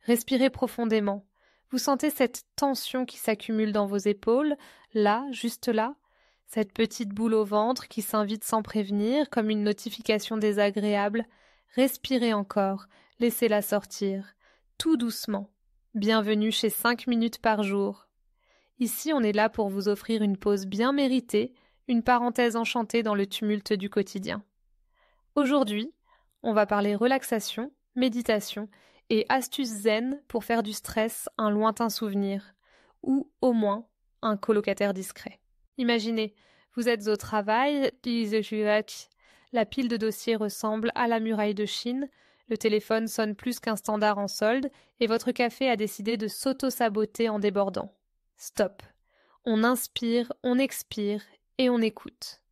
Respirez profondément. Vous sentez cette tension qui s'accumule dans vos épaules, là, juste là, cette petite boule au ventre qui s'invite sans prévenir, comme une notification désagréable. Respirez encore, laissez-la sortir, tout doucement. Bienvenue chez 5 minutes par jour. Ici, on est là pour vous offrir une pause bien méritée, une parenthèse enchantée dans le tumulte du quotidien. Aujourd'hui, on va parler relaxation, méditation et astuces zen pour faire du stress un lointain souvenir, ou au moins un colocataire discret. Imaginez, vous êtes au travail, la pile de dossiers ressemble à la muraille de Chine, le téléphone sonne plus qu'un standard en solde et votre café a décidé de s'auto-saboter en débordant. Stop. On inspire, on expire et on écoute.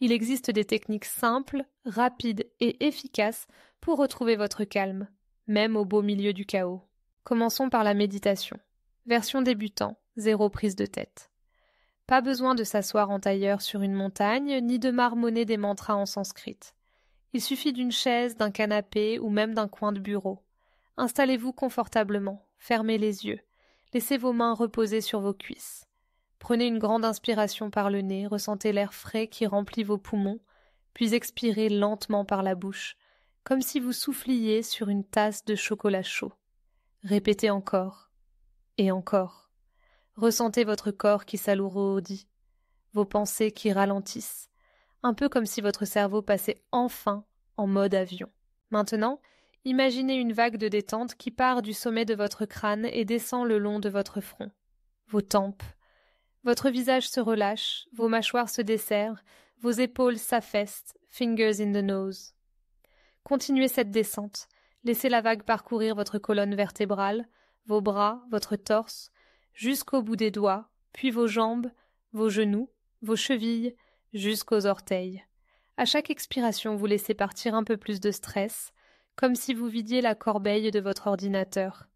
Il existe des techniques simples, rapides et efficaces pour retrouver votre calme, même au beau milieu du chaos. Commençons par la méditation. Version débutant, 0 prise de tête. Pas besoin de s'asseoir en tailleur sur une montagne, ni de marmonner des mantras en sanskrit. Il suffit d'une chaise, d'un canapé ou même d'un coin de bureau. Installez-vous confortablement, fermez les yeux, laissez vos mains reposer sur vos cuisses. Prenez une grande inspiration par le nez, ressentez l'air frais qui remplit vos poumons, puis expirez lentement par la bouche, comme si vous souffliez sur une tasse de chocolat chaud. Répétez encore, et encore. Ressentez votre corps qui s'alourdit, vos pensées qui ralentissent, un peu comme si votre cerveau passait enfin en mode avion. Maintenant, imaginez une vague de détente qui part du sommet de votre crâne et descend le long de votre front, vos tempes. Votre visage se relâche, vos mâchoires se desserrent, vos épaules s'affaissent, fingers in the nose. Continuez cette descente, laissez la vague parcourir votre colonne vertébrale, vos bras, votre torse, jusqu'au bout des doigts, puis vos jambes, vos genoux, vos chevilles, jusqu'aux orteils. À chaque expiration, vous laissez partir un peu plus de stress, comme si vous vidiez la corbeille de votre ordinateur.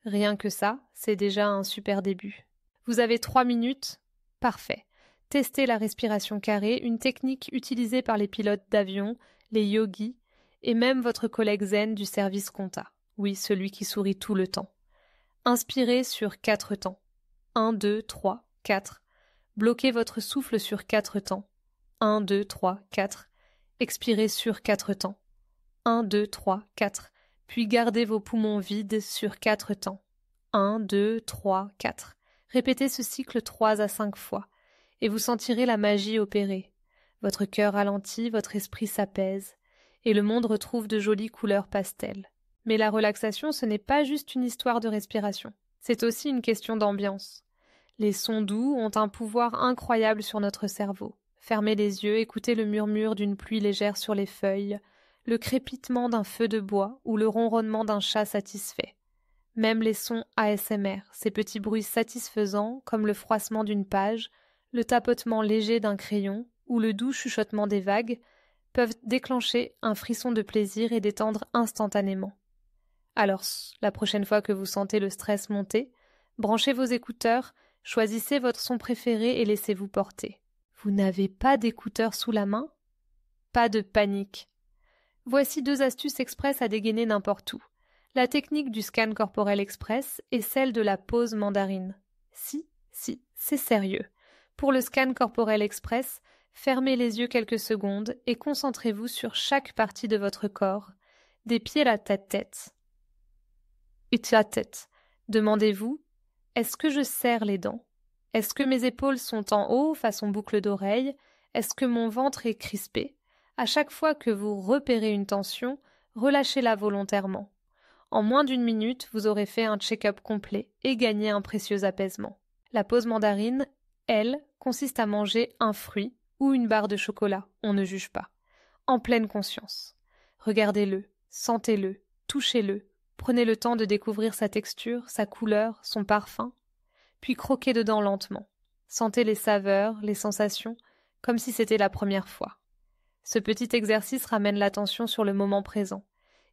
Rien que ça, c'est déjà un super début. Vous avez 3 minutes? Parfait. Testez la respiration carrée, une technique utilisée par les pilotes d'avion, les yogis et même votre collègue zen du service compta. Oui, celui qui sourit tout le temps. Inspirez sur 4 temps. 1, 2, 3, 4. Bloquez votre souffle sur 4 temps. 1, 2, 3, 4. Expirez sur 4 temps. 1, 2, 3, 4. Puis gardez vos poumons vides sur 4 temps. 1, 2, 3, 4. Répétez ce cycle 3 à 5 fois, et vous sentirez la magie opérer. Votre cœur ralentit, votre esprit s'apaise, et le monde retrouve de jolies couleurs pastel. Mais la relaxation, ce n'est pas juste une histoire de respiration. C'est aussi une question d'ambiance. Les sons doux ont un pouvoir incroyable sur notre cerveau. Fermez les yeux, écoutez le murmure d'une pluie légère sur les feuilles, le crépitement d'un feu de bois ou le ronronnement d'un chat satisfait. Même les sons ASMR, ces petits bruits satisfaisants comme le froissement d'une page, le tapotement léger d'un crayon ou le doux chuchotement des vagues, peuvent déclencher un frisson de plaisir et détendre instantanément. Alors, la prochaine fois que vous sentez le stress monter, branchez vos écouteurs, choisissez votre son préféré et laissez-vous porter. Vous n'avez pas d'écouteurs sous la main? Pas de panique. Voici 2 astuces express à dégainer n'importe où. La technique du scan corporel express et celle de la pause mandarine. Si, c'est sérieux. Pour le scan corporel express, fermez les yeux quelques secondes et concentrez-vous sur chaque partie de votre corps, des pieds à la tête. Et la tête. Demandez-vous, est-ce que je serre les dents? Est-ce que mes épaules sont en haut, façon boucle d'oreille? Est-ce que mon ventre est crispé? À chaque fois que vous repérez une tension, relâchez-la volontairement. En moins d'1 minute, vous aurez fait un check-up complet et gagné un précieux apaisement. La pause mandarine, elle, consiste à manger un fruit ou une barre de chocolat, on ne juge pas, en pleine conscience. Regardez-le, sentez-le, touchez-le, prenez le temps de découvrir sa texture, sa couleur, son parfum, puis croquez dedans lentement. Sentez les saveurs, les sensations, comme si c'était la première fois. Ce petit exercice ramène l'attention sur le moment présent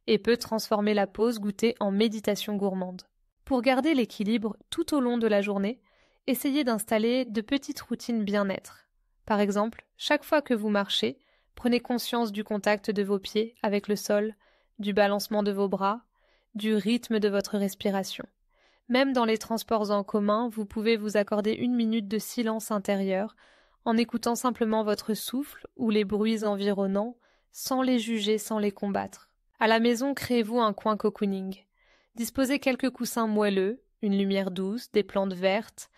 et peut transformer la pause goûtée en méditation gourmande. Pour garder l'équilibre tout au long de la journée, essayez d'installer de petites routines bien-être. Par exemple, chaque fois que vous marchez, prenez conscience du contact de vos pieds avec le sol, du balancement de vos bras, du rythme de votre respiration. Même dans les transports en commun, vous pouvez vous accorder 1 minute de silence intérieur en écoutant simplement votre souffle ou les bruits environnants, sans les juger, sans les combattre. À la maison, créez-vous un coin cocooning. Disposez quelques coussins moelleux, une lumière douce, des plantes vertes,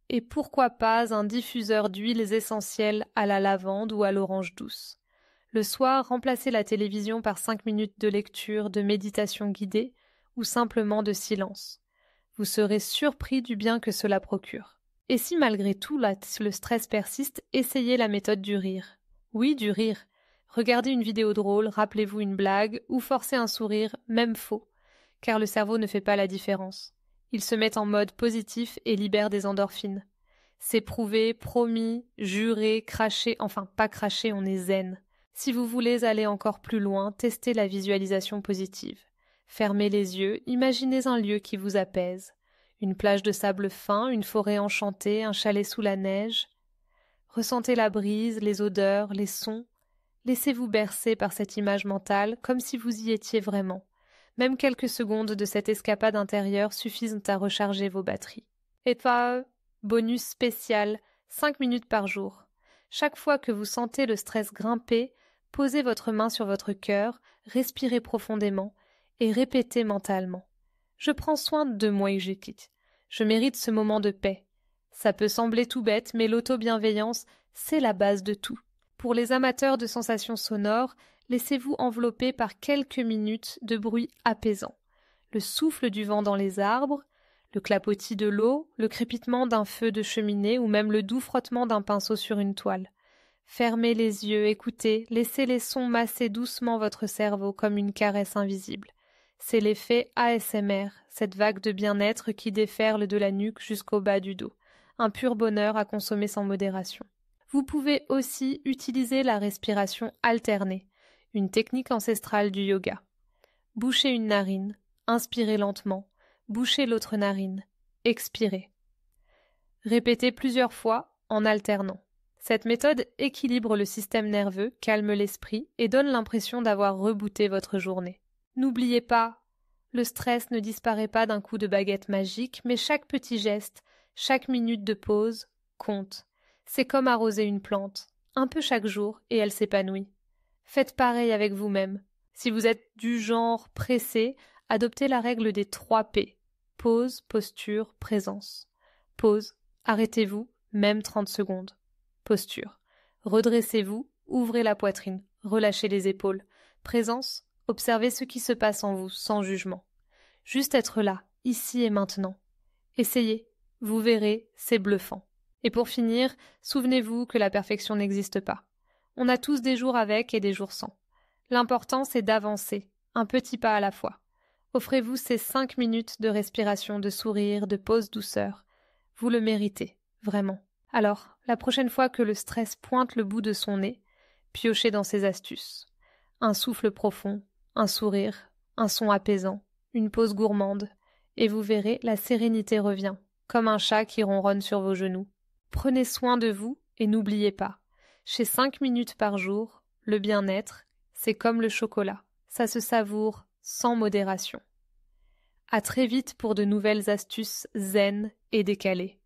et pourquoi pas un diffuseur d'huiles essentielles à la lavande ou à l'orange douce. Le soir, remplacez la télévision par 5 minutes de lecture, de méditation guidée ou simplement de silence. Vous serez surpris du bien que cela procure. Et si malgré tout le stress persiste, essayez la méthode du rire. Oui, du rire. Regardez une vidéo drôle, rappelez-vous une blague ou forcez un sourire, même faux, car le cerveau ne fait pas la différence. Il se met en mode positif et libère des endorphines. C'est prouvé, promis, juré, craché, enfin pas craché, on est zen. Si vous voulez aller encore plus loin, testez la visualisation positive. Fermez les yeux, imaginez un lieu qui vous apaise. Une plage de sable fin, une forêt enchantée, un chalet sous la neige. Ressentez la brise, les odeurs, les sons. Laissez-vous bercer par cette image mentale comme si vous y étiez vraiment. Même quelques secondes de cette escapade intérieure suffisent à recharger vos batteries. Et toi, bonus spécial, 5 minutes par jour. Chaque fois que vous sentez le stress grimper, posez votre main sur votre cœur, respirez profondément et répétez mentalement. Je prends soin de moi et je quitte. Je mérite ce moment de paix. Ça peut sembler tout bête, mais l'auto-bienveillance, c'est la base de tout. Pour les amateurs de sensations sonores, laissez-vous envelopper par quelques minutes de bruits apaisants. Le souffle du vent dans les arbres, le clapotis de l'eau, le crépitement d'un feu de cheminée ou même le doux frottement d'un pinceau sur une toile. Fermez les yeux, écoutez, laissez les sons masser doucement votre cerveau comme une caresse invisible. C'est l'effet ASMR, cette vague de bien-être qui déferle de la nuque jusqu'au bas du dos. Un pur bonheur à consommer sans modération. Vous pouvez aussi utiliser la respiration alternée, une technique ancestrale du yoga. Bouchez une narine, inspirez lentement, bouchez l'autre narine, expirez. Répétez plusieurs fois en alternant. Cette méthode équilibre le système nerveux, calme l'esprit et donne l'impression d'avoir rebooté votre journée. N'oubliez pas, le stress ne disparaît pas d'un coup de baguette magique, mais chaque petit geste, chaque minute de pause compte. C'est comme arroser une plante, un peu chaque jour, et elle s'épanouit. Faites pareil avec vous-même. Si vous êtes du genre pressé, adoptez la règle des 3 P. Pause, posture, présence. Pause, arrêtez-vous, même 30 secondes. Posture. Redressez-vous, ouvrez la poitrine, relâchez les épaules. Présence, observez ce qui se passe en vous, sans jugement. Juste être là, ici et maintenant. Essayez, vous verrez, c'est bluffant. Et pour finir, souvenez-vous que la perfection n'existe pas. On a tous des jours avec et des jours sans. L'important, c'est d'avancer, un petit pas à la fois. Offrez-vous ces 5 minutes de respiration, de sourire, de pause douceur. Vous le méritez, vraiment. Alors, la prochaine fois que le stress pointe le bout de son nez, piochez dans ses astuces. Un souffle profond, un sourire, un son apaisant, une pause gourmande, et vous verrez, la sérénité revient, comme un chat qui ronronne sur vos genoux. Prenez soin de vous et n'oubliez pas, chez 5 minutes par jour, le bien-être, c'est comme le chocolat, ça se savoure sans modération. À très vite pour de nouvelles astuces zen et décalées.